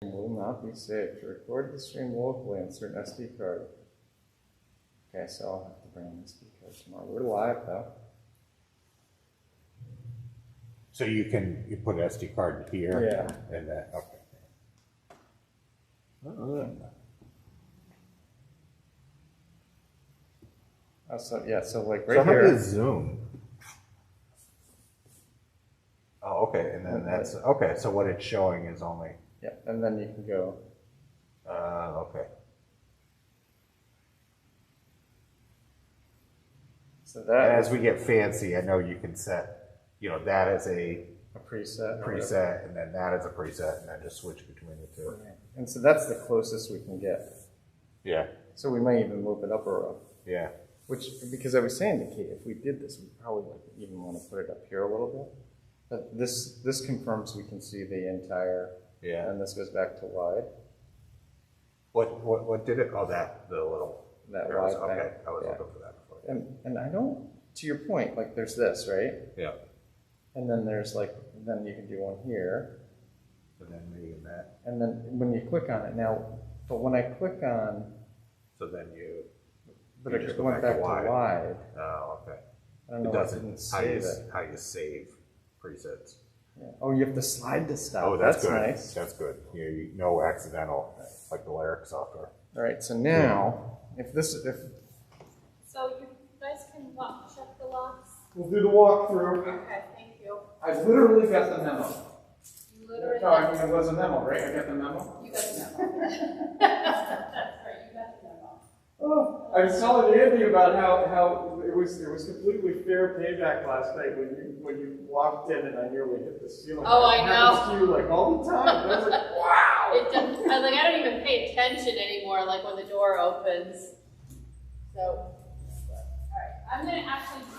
Will not be safe. To record the stream locally, insert an SD card. Okay, so I'll have to bring an SD card tomorrow. We're live though. So you put an SD card here? Yeah. And then, okay. So like right So how here. does Zoom? Oh, okay, and then that's, okay, so what it's showing is only. Yeah, and then you can go. Okay. So that And as we get fancy, I know you can set, that as a preset, and then that as a preset, and then just switch between the two. Right. And so that's the closest we can get. Yeah. So we might even move it up a row. Yeah. Because I was saying to Kate, if we did this, we'd probably even want to put it up here a little bit. But this confirms we can see the entire. Yeah. And this goes back to wide. What did it? Oh, the little. That wide thing. Okay, I was looking for that before. And I don't. To your point, like there's this, right? Yeah. And then there's then you can do one here. And then maybe that. And then when you click on it now, but when I click on. So then you. But you it just went back to wide. Oh, okay. I don't know. It doesn't save it. how you save presets. Yeah. Oh, you have to slide to stop. Oh, that's good. Nice. That's good. No accidental, like the lyric software. All right. So now, So you guys can check the locks. we'll do the walkthrough. Okay, thank you. I literally got the memo. You literally. No, I mean it was a memo, right? I got the memo. You got the memo. That's right. You got the memo. Oh, I was telling Andy about how it was completely fair payback last night when you walked in and I nearly hit the ceiling. Oh, I It know. happens to you like all the time. And I was like, wow. I don't even pay attention anymore. Like when the door opens. So, all right. I'm gonna check this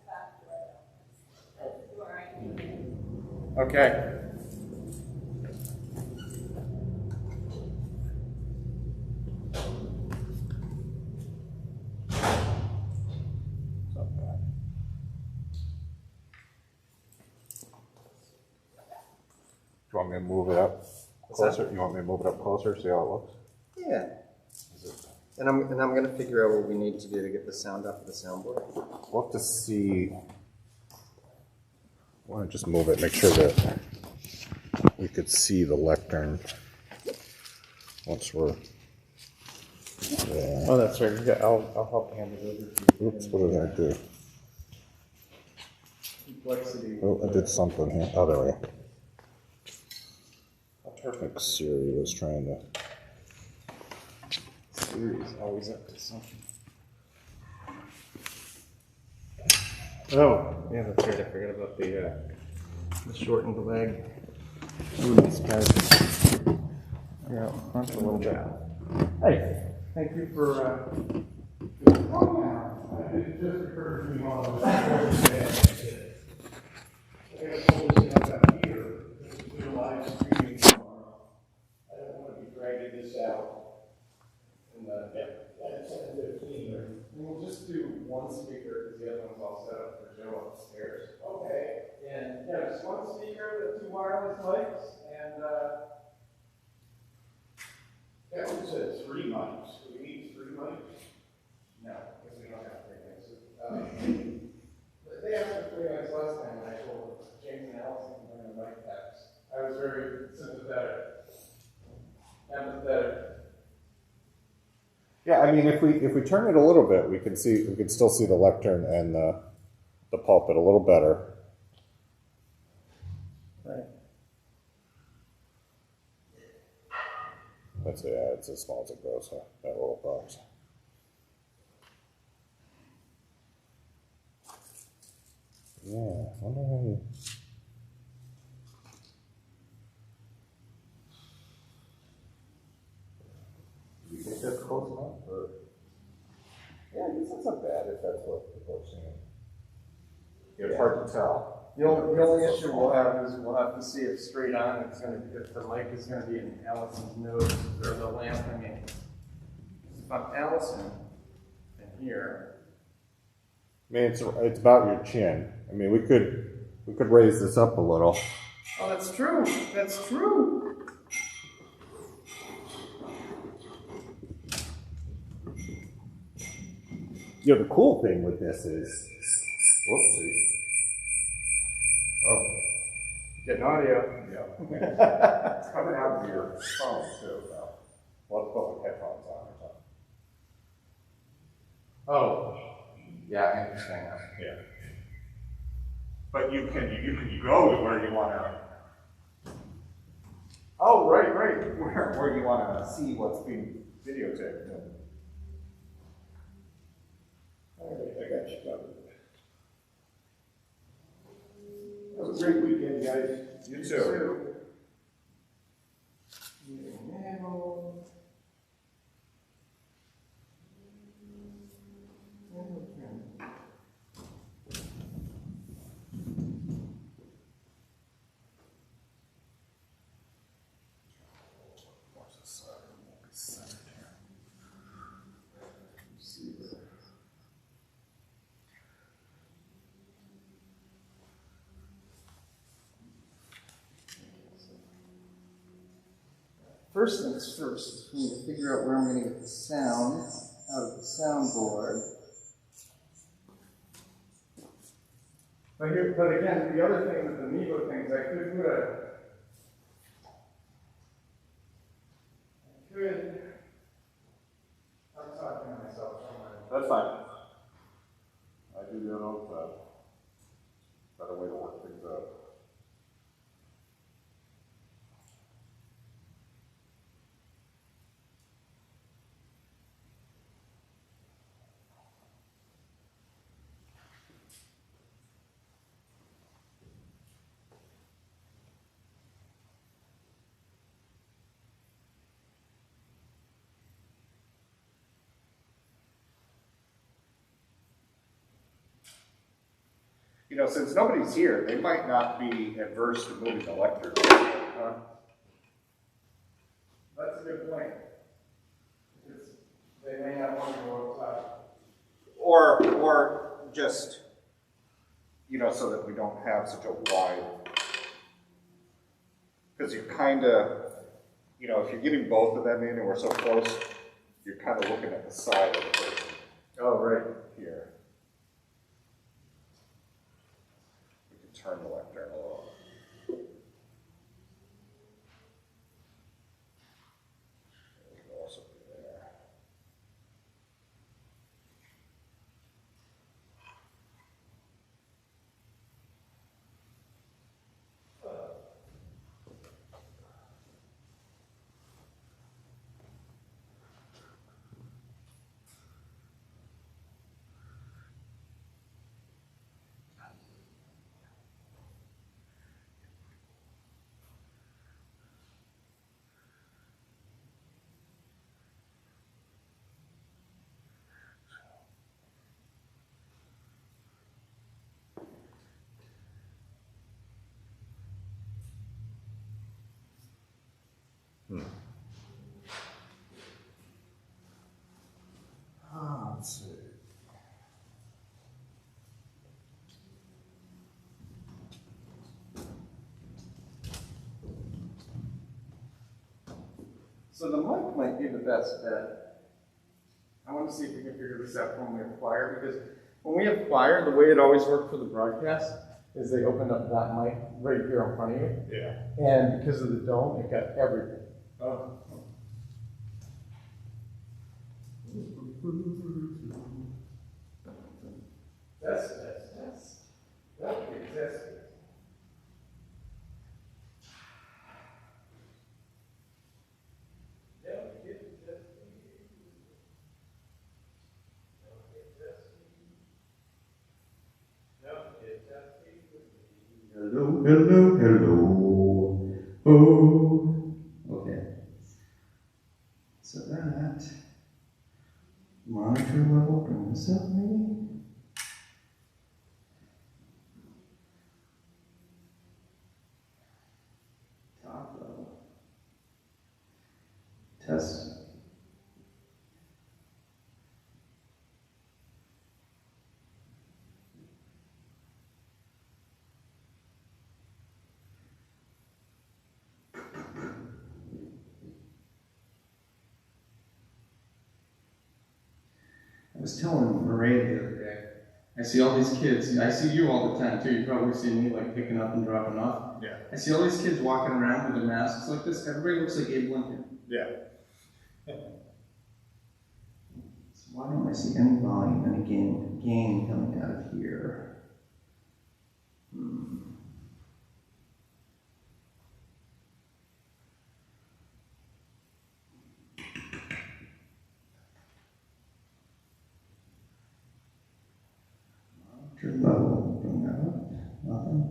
back door. That's the door I need. Okay. Do you want me to move it up closer? You want me to move it up closer, see how it looks? Yeah. And I'm gonna figure out what we need to do to get the sound off of the soundboard. We'll have to see. I want to just move it, make sure that we could see the lectern once we're. Yeah. Oh, that's right. I'll help hand it over to you. Oops, what did I do? Complexity. Oh, I did something here. Oh, there we go. Perfect. Siri was trying to. Siri's always up to something. Oh, yeah, that's right. I forgot about the shortened leg. Ooh, these guys. Yeah, that's a little bit. Hey, thank you for. Oh, yeah. It just occurred to me while I was I got told this out here. This is a live streaming tomorrow. I don't want to be dragging this out. It's 10:15. And we'll just do one speaker because the other one's all set up for Joe upstairs. Okay. And yeah, just one speaker, the two wireless mics, and yeah, we said 3 mics. Do we need 3 mics? No, because we don't have 3 mics. They asked for 3 mics last time, and I told James and Allison to bring the mic packs. I was very sympathetic, empathetic. Yeah, I mean, if we turn it a little bit, we can still see the lectern and the pulpit a little better. Right. It's as small as it goes, huh? That little box. Yeah, I wonder how you. Do you think that's close enough? Or? Yeah, I guess that's not bad if that's what people are saying. It's hard to tell. The only issue we'll have is we'll have to see if straight on if the mic is going to be in Allison's nose or the lamp. I mean, if I'm Allison and here. I mean, it's about your chin. I mean, we could raise this up a little. Oh, that's true. That's true. You know, the cool thing with this is, whoopsie. Oh, Getting audio. yeah. It's coming out of your phone too, though. Well, let's put the headphones on or something. Oh, yeah, I understand that. Yeah. But you can go to where you want to. Oh, right. Where you want to see what's being videotaped. All right, I got you covered. That was a great weekend, guys. You too. First things first, we need to figure out where I'm going to get the sound out of the soundboard. But again, the other thing with the Mevo things, I could, I'm talking to myself somewhere. That's fine. I do that all the time. Better way to work things out. You know, since nobody's here, they might not be adverse to moving the lectern. That's a good point. Because they may not want to go outside. Or just, you know, so that we don't have such a wide, because you're kind of, you know, if you're getting both of them in and we're so close, you're kind of looking at the side of the person. Oh, right. Here. We can turn the lectern a little. It can also be there. Let's see. So the mic might be the best bet. I want to see if we can figure this out when we have choir, because when we have choir, the way it always worked for the broadcast is they opened up that mic right here in front of you. Yeah. And because of the dome, it got everything. Oh. That's. That would be tested. Hello. Oh, okay. So that monitor level, bring this up maybe. Top level. Test. was telling Marae the other day, I see all these kids, I see you all the time too, you probably see me like picking up and dropping off. Yeah. I see all these kids walking around with their masks like this, everybody looks like Abe Lincoln. Yeah. So why don't I see any volume, any gain coming out of here? Monitor level, bring that up, nothing.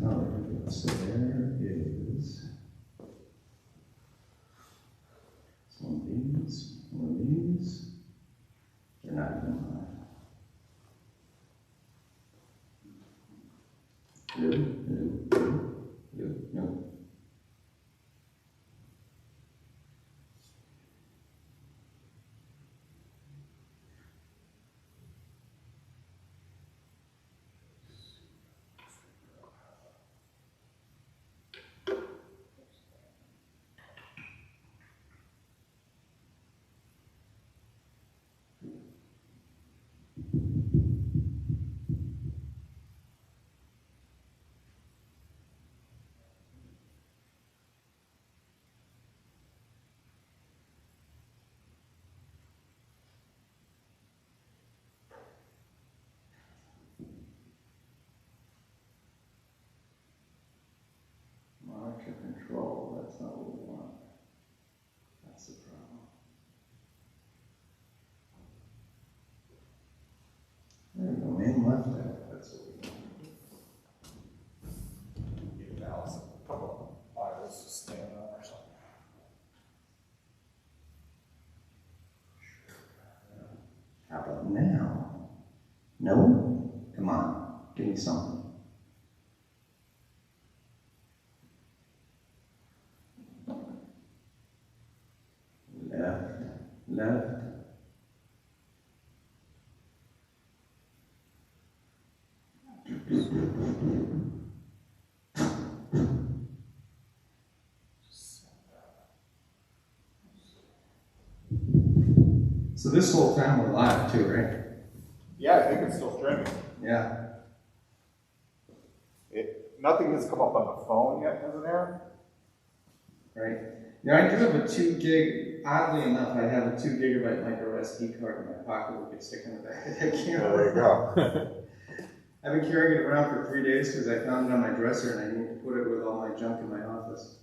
Oh, there we go. So there is one of these, one of these. They're not even mine. No. Monitor control, that's not what we want. That's the problem. There we go, main left out, that's what we want. Give Alice a couple of Bibles to stand on or something. How about now? No? Come on, give me something. Left. So this whole time we're live too, right? Yeah, I think it's still streaming. Yeah. Nothing has come up on the phone yet, hasn't there? Right. Now I do have a 2 gig, oddly enough, I have a 2 gigabyte micro SD card in my pocket we could stick in the back of that camera. There you go. I've been carrying it around for 3 days because I found it on my dresser and I need to put it with all my junk in my office.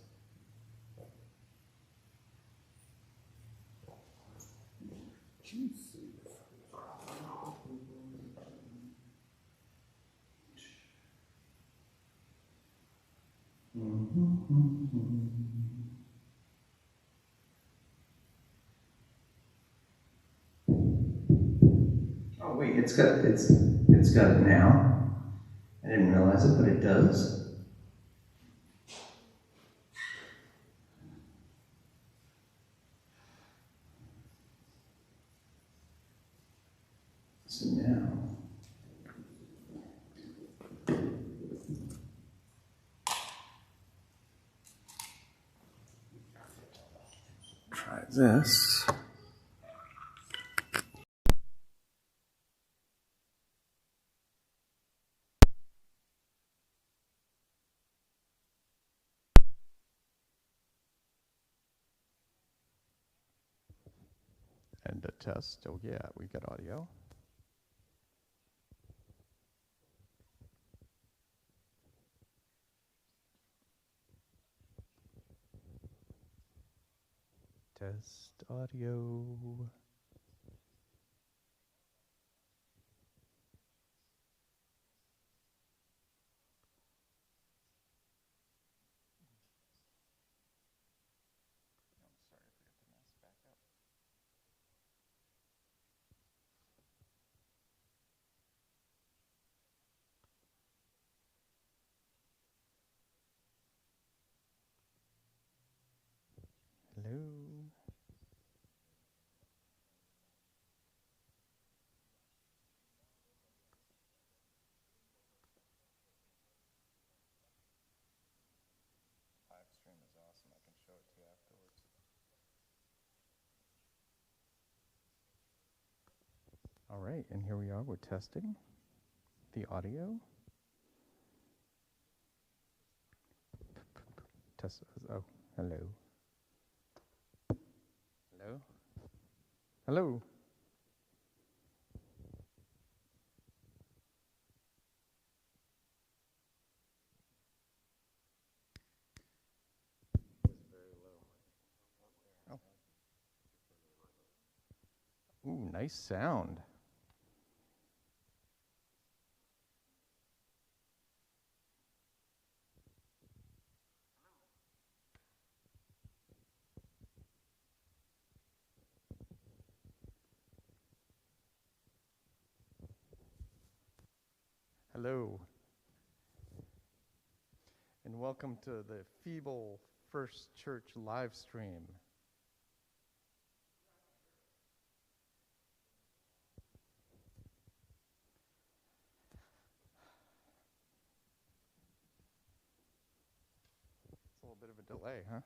Oh wait, it's got it now. I didn't realize it, but it does. So now. Try this. And a test. Oh yeah, we got audio. Test audio. All right, and here we are, we're testing the audio. Test, oh, hello. Hello? Hello? Oh. Ooh, nice sound. Hello. And welcome to the Feeble First Church live stream. It's a little bit of a delay, huh?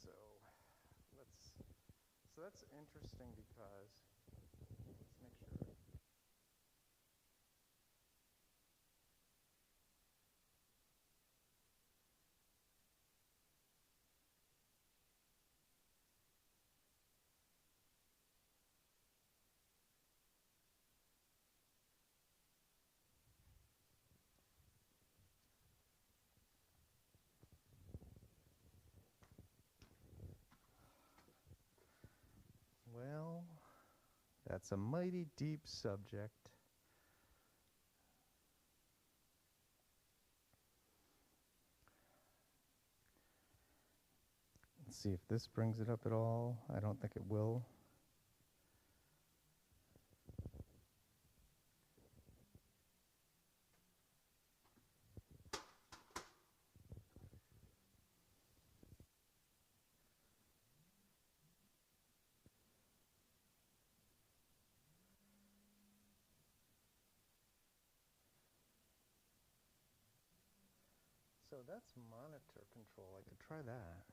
So so that's interesting because let's make sure. Well, that's a mighty deep subject. Let's see if this brings it up at all. I don't think it will. So that's monitor control. I could try that.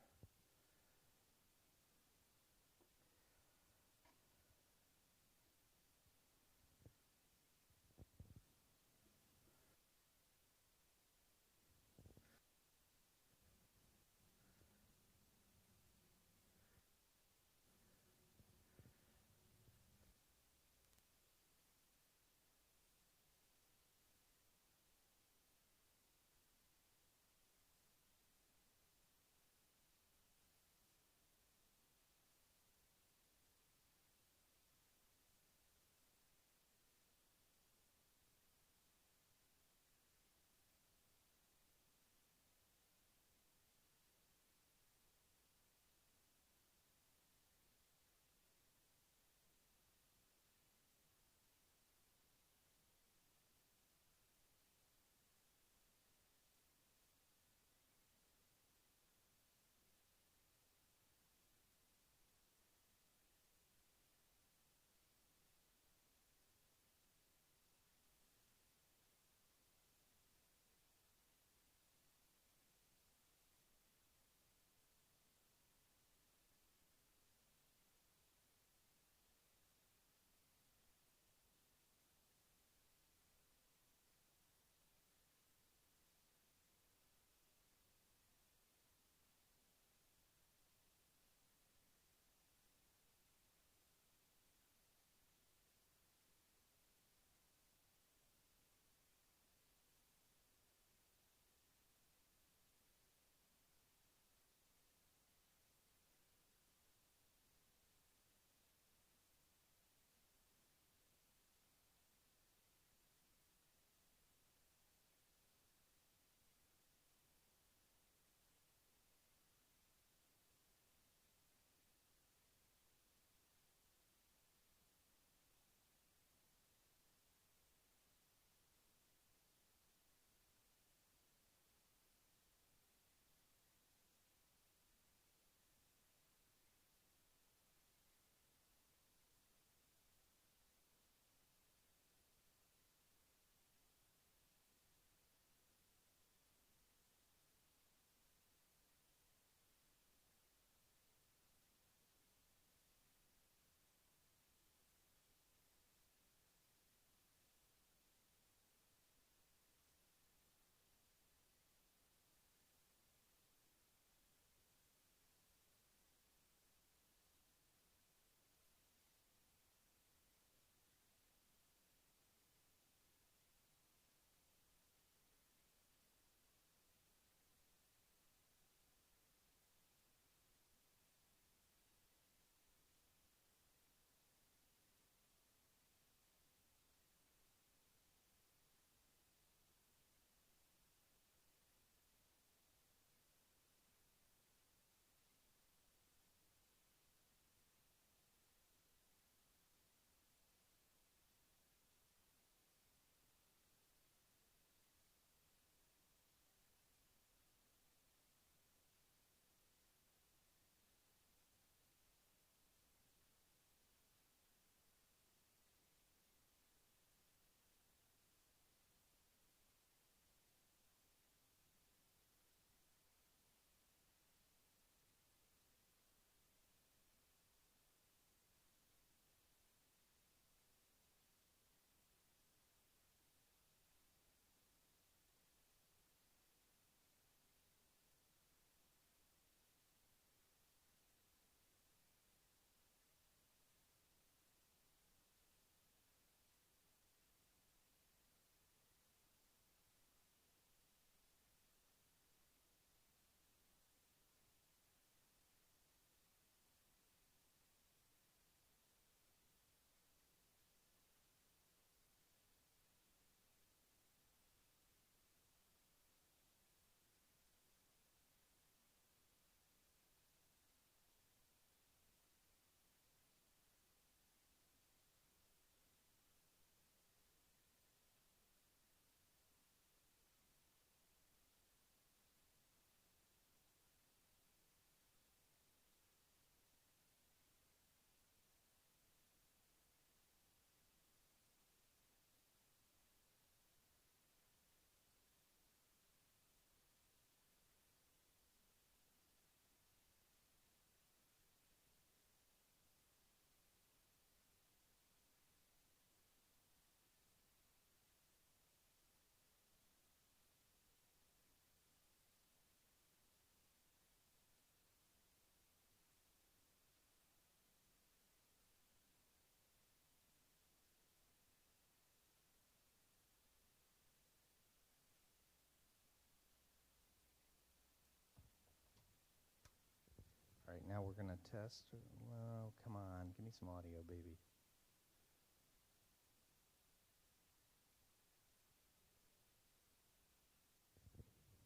now we're gonna test. Oh, come on, give me some audio, baby.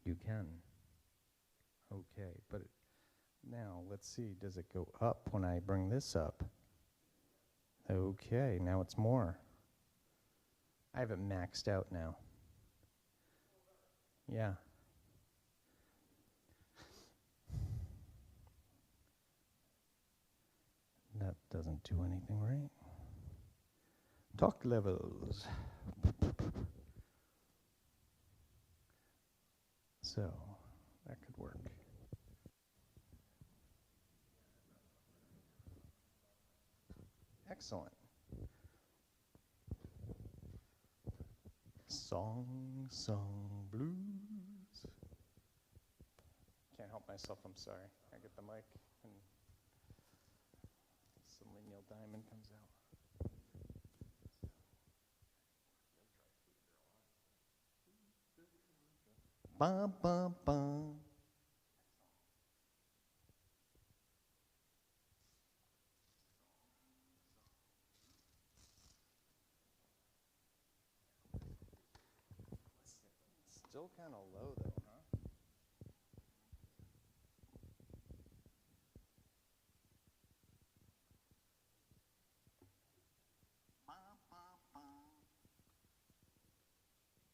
You can. Okay, but now let's see, does it go up when I bring this up? Okay, now it's more. I have it maxed out now. Yeah. That doesn't do anything, right? Talk levels. So, that could work. Excellent. Song blues. Can't help myself, I'm sorry. I get the mic and Selenial Diamond comes out. Bum, bum, bum. Still kind of low though, huh?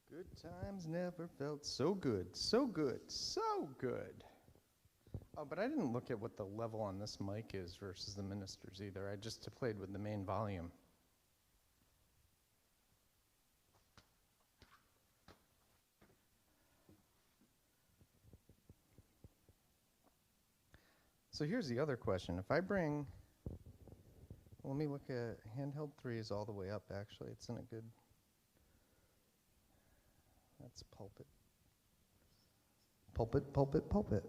Good times never felt so good, so good, so good. Oh, but I didn't look at what the level on this mic is versus the minister's either. I just played with the main volume. So here's the other question. If I bring, let me look at, handheld 3 is all the way up actually. It's in a good, that's pulpit. Pulpit, pulpit, pulpit.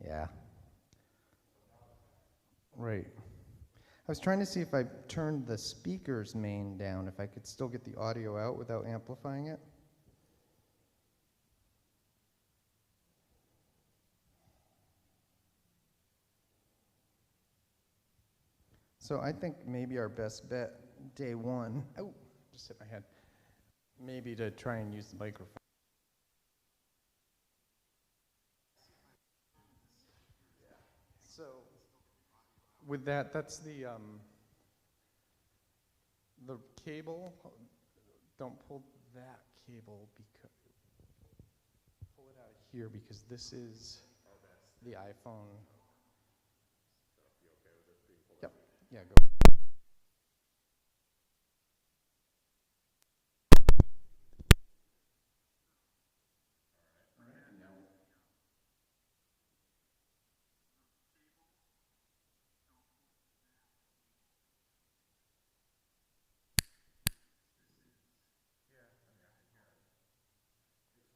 Yeah. Right. I was trying to see if I turned the speaker's main down, if I could still get the audio out without amplifying it. So I think maybe our best bet, day one, oh, just hit my head, maybe to try and use the microphone. So with that, that's the cable. Don't pull that cable because pull it out of here because this is the iPhone. Yep. Yeah. Go. All right. And now.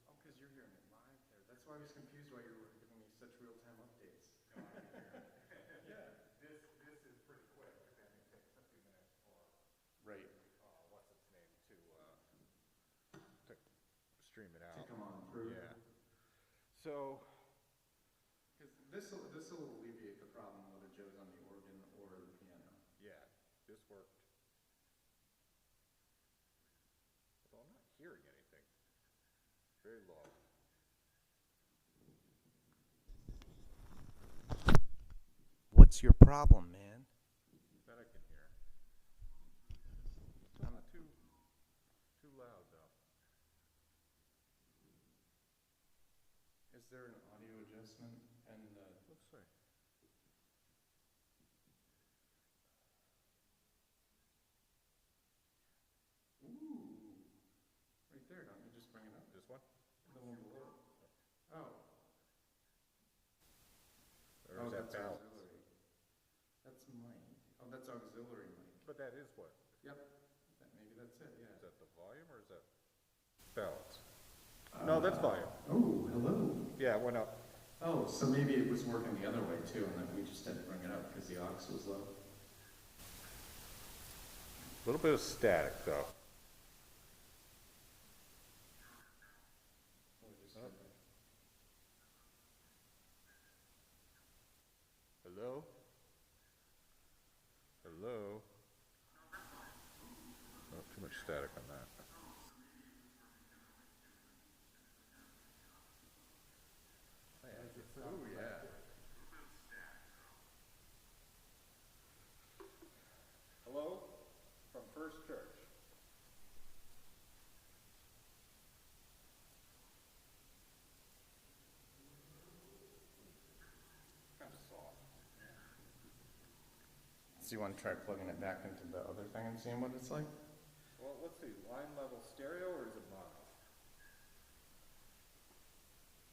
Oh, because you're hearing it live there. That's why I was confused why you were giving me such real-time updates. Yeah. This is pretty quick, but then it takes a few minutes for Right. what's its name to stream it out. To come on through. Yeah. So, because this will alleviate the problem whether Joe's on the organ or the piano. yeah, this worked. Although I'm not hearing anything. Very low. What's your problem, man? That I can hear. Not too loud though. Is there an audio adjustment and Let's see. ooh, right there, don't you just bring it up? this one? The one below. Oh. Or is that that's balance? auxiliary. That's mic. Oh, that's auxiliary mic. But that is what? Yep. Maybe that's it, yeah. Is that the volume or is that balance? No, that's volume. Oh, hello. Yeah, it went up. Oh, so maybe it was working the other way too, and then we just had to bring it up because the aux was low. A little bit of static though. Hello? Hello? Oh, too much static on that. Oh, yeah. Hello? From First Church. Kind of soft. So you want to try plugging it back into the other thing and seeing what it's like? Well, let's see. Line level stereo or is it mono?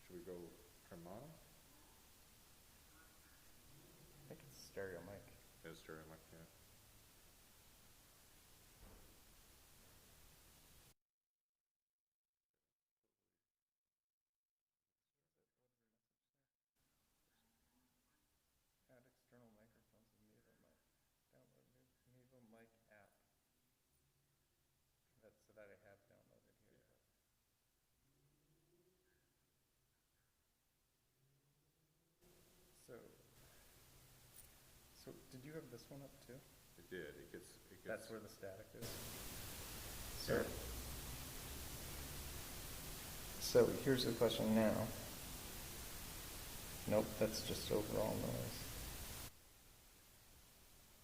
Should we go turn mono? I think it's stereo mic. It's stereo mic, yeah. Add external microphones in Mevo mic. Download Mevo mic app. That's so that I have downloaded here. So did you have this one up too? It did. It gets. That's where the static is. So, so here's the question now. Nope, that's just overall noise.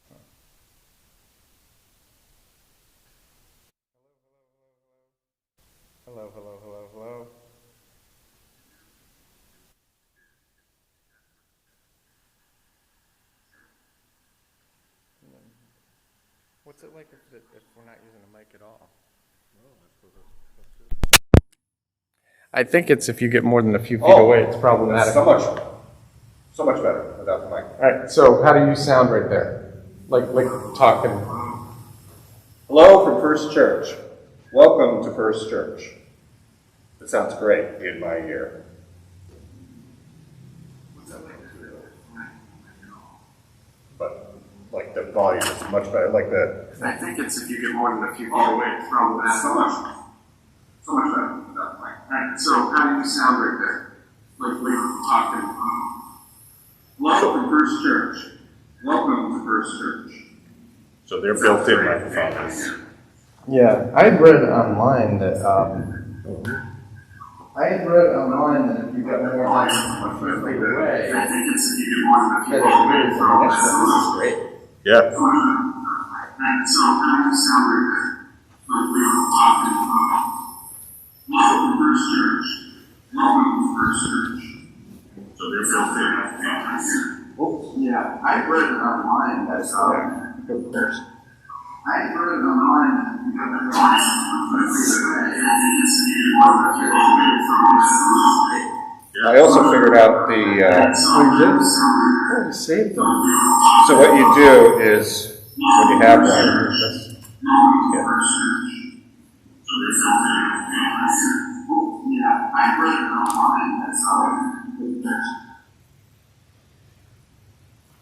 Huh. Hello, hello, hello, hello. What's it like if we're not using a mic at all? Oh, I suppose that's good. I think it's if you get more than a few feet away, it's problematic. So much better without the mic. All right, so how do you sound right there? Like talking. Hello from First Church. Welcome to First Church. It sounds great in my ear. But like the volume is much better. Like the. I think it's if you get more than a few feet away, it's problematic. So much better without the mic. Alright, so how do you sound right there? Like talking. Hello from First Church. Welcome to First Church. So they're built-in microphones. Yeah, I had read online that if you got more than a few feet away, I think it's if you get more than a few that feet it away, really it's is an issue. problematic. This is great. Yeah. Alright, so how do you sound right there? Like talking. Welcome to First Church. Welcome to First Church. So they're built-in. Yeah, I read it online that Go first. I read it online that you got the I also figured out the. Oh, you saved them. So what you do is when you have one. Yeah, I read it online. That's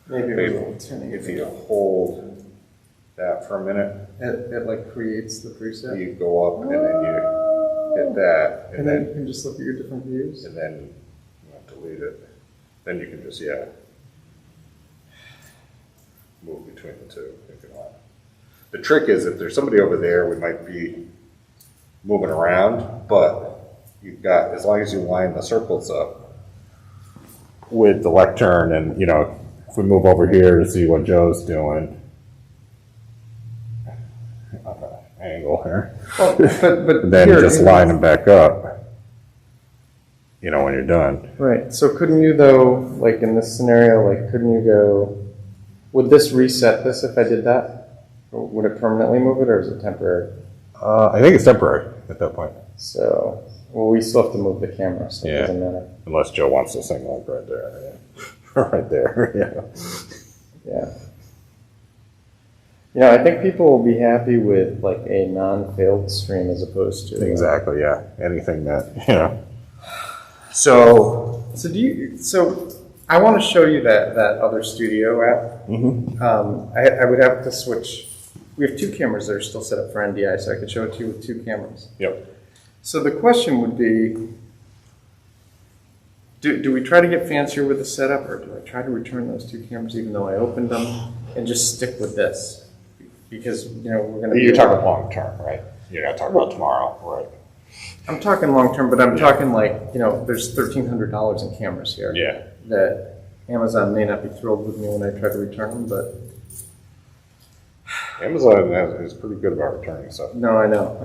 Maybe If you hold that for a minute, it like creates the preset. you go up and then you hit that, And then you can just look at your different views. and then you have to delete it. Then you can just move between the two if you want. The trick is if there's somebody over there, we might be moving around, but you've got, as long as you line the circles up with the lectern, and if we move over here to see what Joe's doing on the angle here, Well, but then here, just line them back up, when you're done. Right. So couldn't you though, like in this scenario, like couldn't you go? Would this reset this if I did that? Or would it permanently move it, or is it temporary? I think it's temporary at that point. So Well, we still have to move the camera, so it Yeah. doesn't matter. Unless Joe wants to sing like right there. Yeah. Right there. Yeah. Yeah. You know, I think people will be happy with like a non-failed stream as opposed to Exactly. Yeah. Anything that, you know. So I want to show you that other studio app. Mm-hmm. I would have to switch. We have two cameras that are still set up for NDI, so I could show it to you with two cameras. Yep. So the question would be, do we try to get fancier with the setup, or do I try to return those two cameras even though I opened them and just stick with this? Because, you know, we're going to You're talking long term, right? You're not talking about tomorrow, right? I'm talking long term, but I'm talking like, you know, there's $1,300 in cameras here. Yeah. That Amazon may not be thrilled with me when I try to return them, but Amazon is pretty good about returning stuff. no, I know.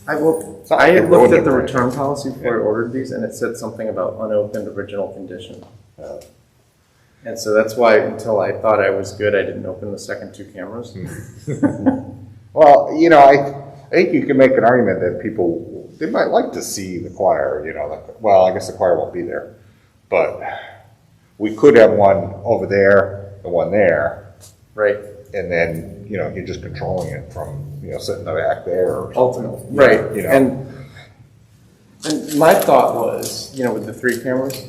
I It's not I like had they looked ruined at it, the right? return policy before I ordered these, and it said something about unopened original condition. Yeah. And so that's why, until I thought I was good, I didn't open the second two cameras. Well, you know, I think you can make an argument that people, they might like to see the choir, you know, like, well, I guess the choir won't be there, but we could have one over there and one there, Right. and then, you know, you're just controlling it from, you know, sitting in the back there or something. Ultimately. Right. You know. And my thought was, you know, with the three cameras,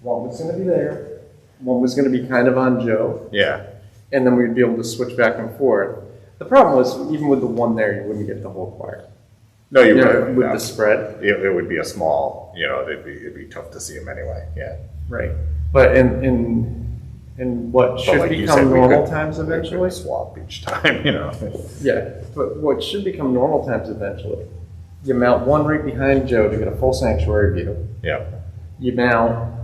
one was going to be there, one was going to be kind of on Joe, Yeah. and then we'd be able to switch back and forth. The problem was, even with the one there, you wouldn't get the whole choir. No, you You know, wouldn't. with no. the spread. It would be a small, you know, it'd be tough to see them anyway, yeah. Right. But in what But should like you become said, we normal could- times we could eventually. swap each time, you know. Yeah, but what should become normal times eventually. You mount one right behind Joe to get a full sanctuary view. Yeah. You mount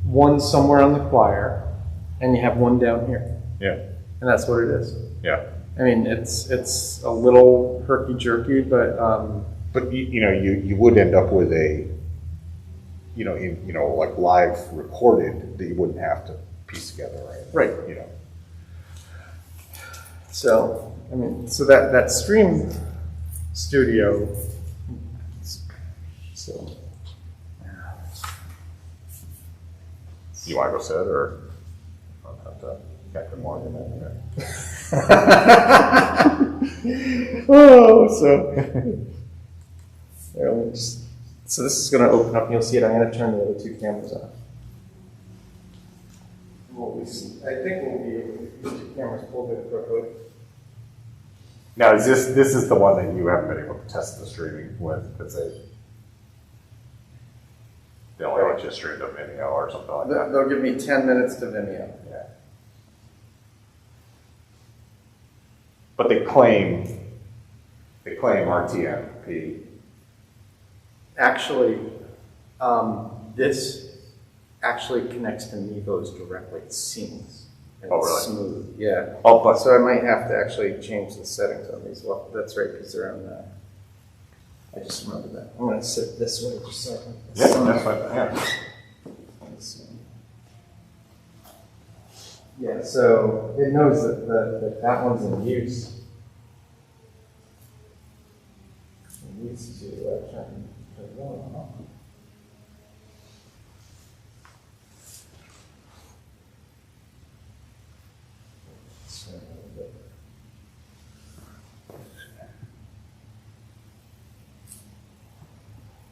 one somewhere on the choir, and you have one down here. Yeah. And that's what it is. Yeah. I mean, it's a little herky-jerky, but But you know, you would end up with a, you know, like live recorded that you wouldn't have to piece together, right? Right. You know. so, I mean, so that stream studio, so. You want to go sit or? I'll have to Captain Morgan in Oh, so there, let me just, so this is going to open up, and you'll see it. I'm going to turn the other two cameras off. I think we'll be able to get the two cameras pulled in quickly. Now, is this is the one that you haven't been able to test the streaming with? Because they only let you stream to Vimeo or something like that. They'll give me 10 minutes to Vimeo. Yeah. But they claim RTMP. Actually, this actually connects to Mevo's directly. It's seamless. And Oh, it's really? smooth, yeah. Oh, but So I might have to actually change the settings on these. Well, that's right, because they're on the, I just remembered that. I'm going to sit this way just so I can. yeah, that's fine. Yeah. Let's see. Yeah, so it knows that one's in use. It needs to turn one on.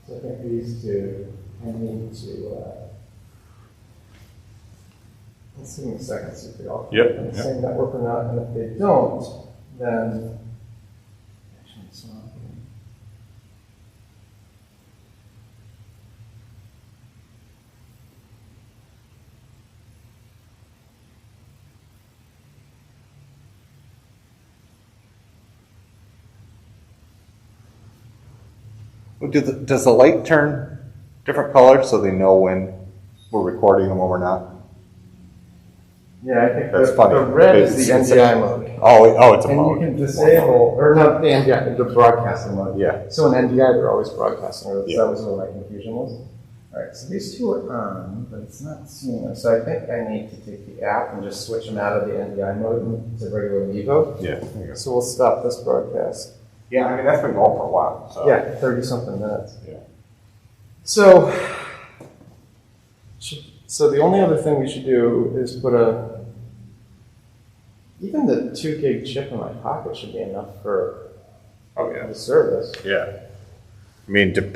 So I think these two, I need to, let's see in a second, see if they all Yep, connect on the yep. same network or not, and if they don't, then, actually, it's not. Well, does the light turn different colors so they know when we're recording and when we're not? Yeah, I think That's the, funny. the red is the It's- NDI mode. Oh, it's a And mode. you can disable, or not the NDI, the broadcasting mode. Yeah. So in NDI, they're always broadcasting, or Yeah. that was where my confusion was. All right, so these two are on, but it's not seamless. So I think I need to take the app and just switch them out of the NDI mode to regular Mevo. Yeah. There you go. So we'll stop this broadcast. Yeah, I mean, that's been going for a while, so. Yeah, 30-something minutes. Yeah. So, so the only other thing we should do is put even the 2 gig chip in my pocket should be enough for Oh, yeah. the service. Yeah. I mean,